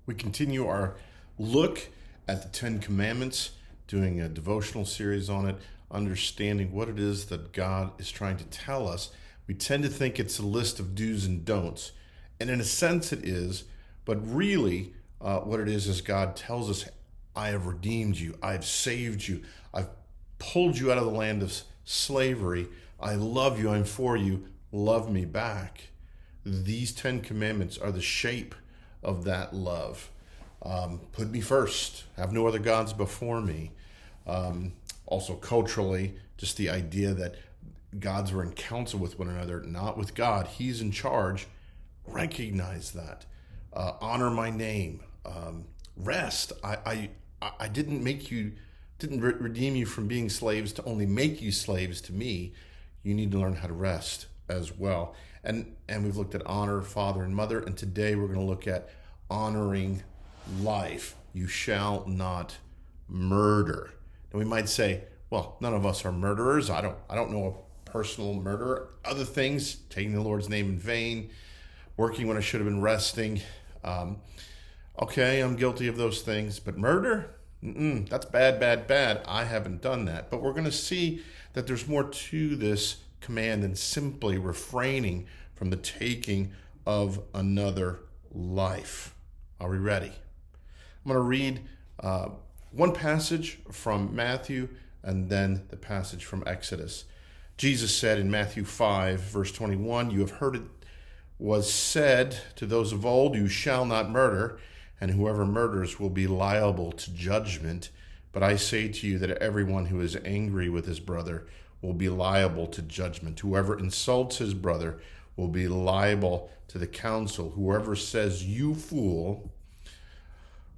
We continue our look at the Ten Commandments, doing a devotional series on it, understanding what it is that God is trying to tell us. We tend to think it's a list of do's and don'ts, and in a sense it is, but really what it is God tells us, I have redeemed you, I've saved you, I've pulled you out of the land of slavery, I love you, I'm for you, love me back. These 10 commandments are the shape of that love. Put me first, have no other gods before me. Also culturally, just the idea that gods were in council with one another, not with God. He's in charge. Recognize that. Honor my name. Rest. I didn't redeem you from being slaves to only make you slaves to me. You need to learn how to rest as well. And we've looked at honor, father and mother, and today we're going to look at honoring life. You shall not murder. And we might say, well, none of us are murderers. I don't know a personal murderer. Other things, taking the Lord's name in vain, working when I should have been resting. Okay, I'm guilty of those things, but murder? That's bad, bad, bad. I haven't done that. But we're going to see that there's more to this command than simply refraining from the taking of another life. Are we ready? I'm going to read one passage from Matthew and then the passage from Exodus. Jesus said in Matthew 5, verse 21, "You have heard it was said to those of old, 'You shall not murder,' and whoever murders will be liable to judgment. But I say to you that everyone who is angry with his brother will be liable to judgment. Whoever insults his brother will be liable to the council. Whoever says 'you fool'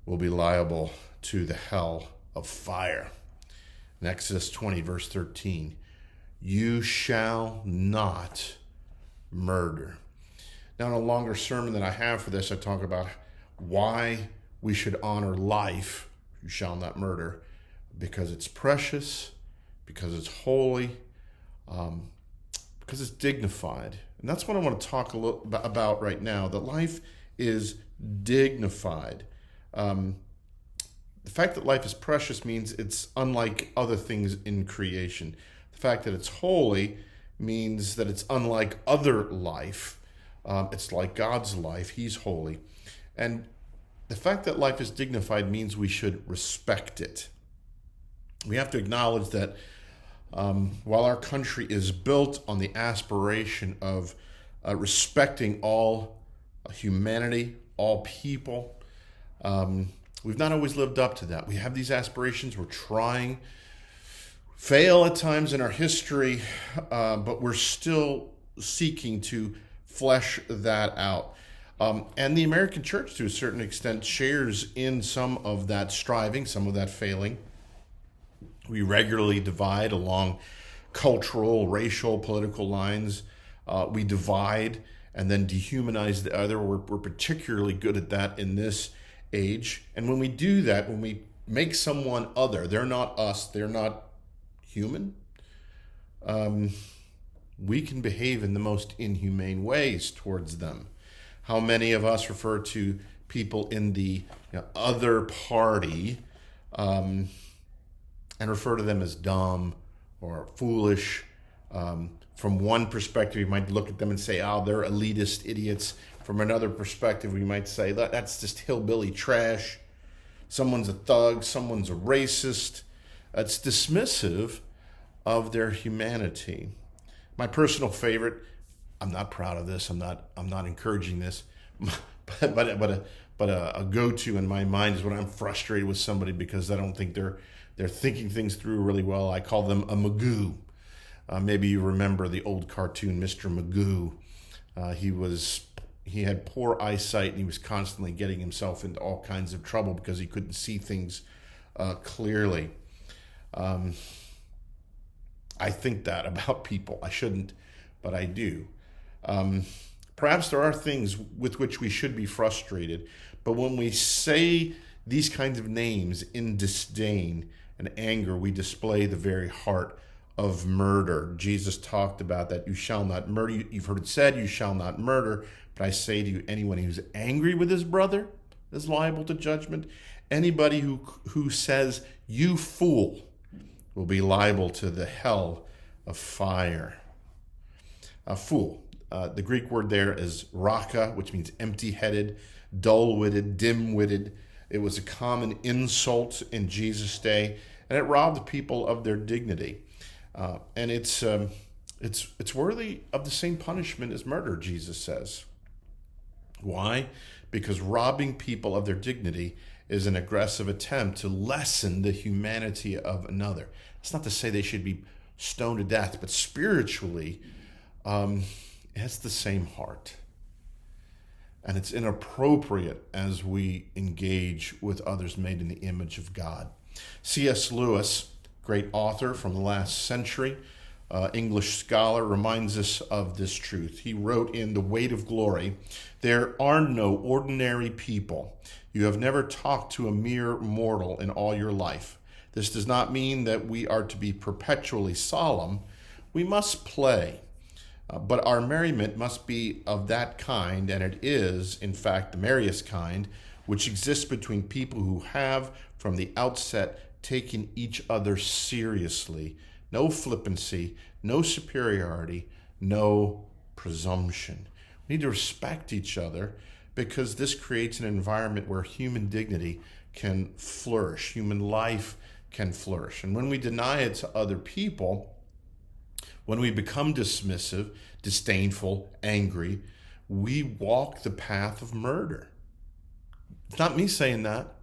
will be liable to the hell of fire." In Exodus 20, verse 13, "You shall not murder." Now, in a longer sermon that I have for this, I talk about why we should honor life. You shall not murder, because it's precious, because it's holy, because it's dignified. And that's what I want to talk a little about right now, that life is dignified. The fact that life is precious means it's unlike other things in creation. The fact that it's holy means that it's unlike other life. It's like God's life. He's holy. And the fact that life is dignified means we should respect it. We have to acknowledge that while our country is built on the aspiration of respecting all humanity, all people, we've not always lived up to that. We have these aspirations. We're trying, fail at times in our history, but we're still seeking to flesh that out. And the American church, to a certain extent, shares in some of that striving, some of that failing. We regularly divide along cultural, racial, political lines. We divide and then dehumanize the other. We're particularly good at that in this age. And when we do that, when we make someone other, they're not us, they're not human, we can behave in the most inhumane ways towards them. How many of us refer to people in the other party and refer to them as dumb or foolish? From one perspective, you might look at them and say, oh, they're elitist idiots. From another perspective, we might say, that's just hillbilly trash. Someone's a thug, someone's a racist. It's dismissive of their humanity. My personal favorite, I'm not proud of this, I'm not encouraging this, but a go-to in my mind is when I'm frustrated with somebody because I don't think they're thinking things through really well. I call them a Magoo. Maybe you remember the old cartoon, Mr. Magoo. He had poor eyesight and he was constantly getting himself into all kinds of trouble because he couldn't see things clearly. I think that about people. I shouldn't, but I do. Perhaps there are things with which we should be frustrated, but when we say these kinds of names in disdain and anger, we display the very heart of murder. Jesus talked about that. You shall not murder. You've heard it said, you shall not murder. But I say to you, anyone who's angry with his brother is liable to judgment. Anybody who says, you fool, will be liable to the hell of fire. A fool. The Greek word there is raka, which means empty-headed, dull-witted, dim-witted. It was a common insult in Jesus' day, and it robbed people of their dignity. And it's worthy of the same punishment as murder, Jesus says. Why? Because robbing people of their dignity is an aggressive attempt to lessen the humanity of another. It's not to say they should be stoned to death, but spiritually, it has the same heart. And it's inappropriate as we engage with others made in the image of God. C.S. Lewis, great author from the last century, English scholar, reminds us of this truth. He wrote in The Weight of Glory, "There are no ordinary people. You have never talked to a mere mortal in all your life. This does not mean that we are to be perpetually solemn. We must play. But our merriment must be of that kind, and it is, in fact, the merriest kind, which exists between people who have, from the outset, taken each other seriously. No flippancy, no superiority, no presumption." We need to respect each other because this creates an environment where human dignity can flourish, human life can flourish. And when we deny it to other people, when we become dismissive, disdainful, angry, we walk the path of murder. It's not me saying that.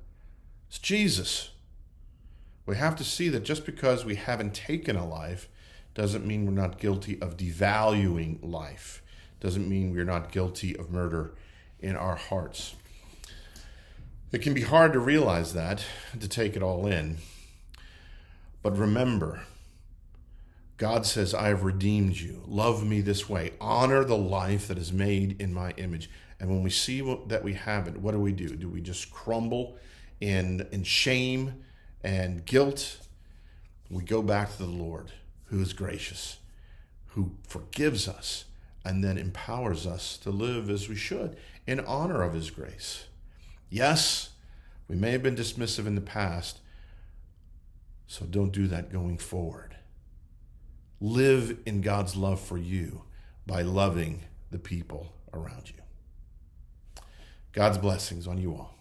It's Jesus. We have to see that just because we haven't taken a life doesn't mean we're not guilty of devaluing life. Doesn't mean we're not guilty of murder in our hearts. It can be hard to realize that, to take it all in. But remember, God says, I have redeemed you. Love me this way. Honor the life that is made in my image. And when we see that we haven't, what do? Do we just crumble in shame and guilt? We go back to the Lord, who is gracious, who forgives us, and then empowers us to live as we should in honor of his grace. Yes, we may have been dismissive in the past, so don't do that going forward. Live in God's love for you by loving the people around you. God's blessings on you all.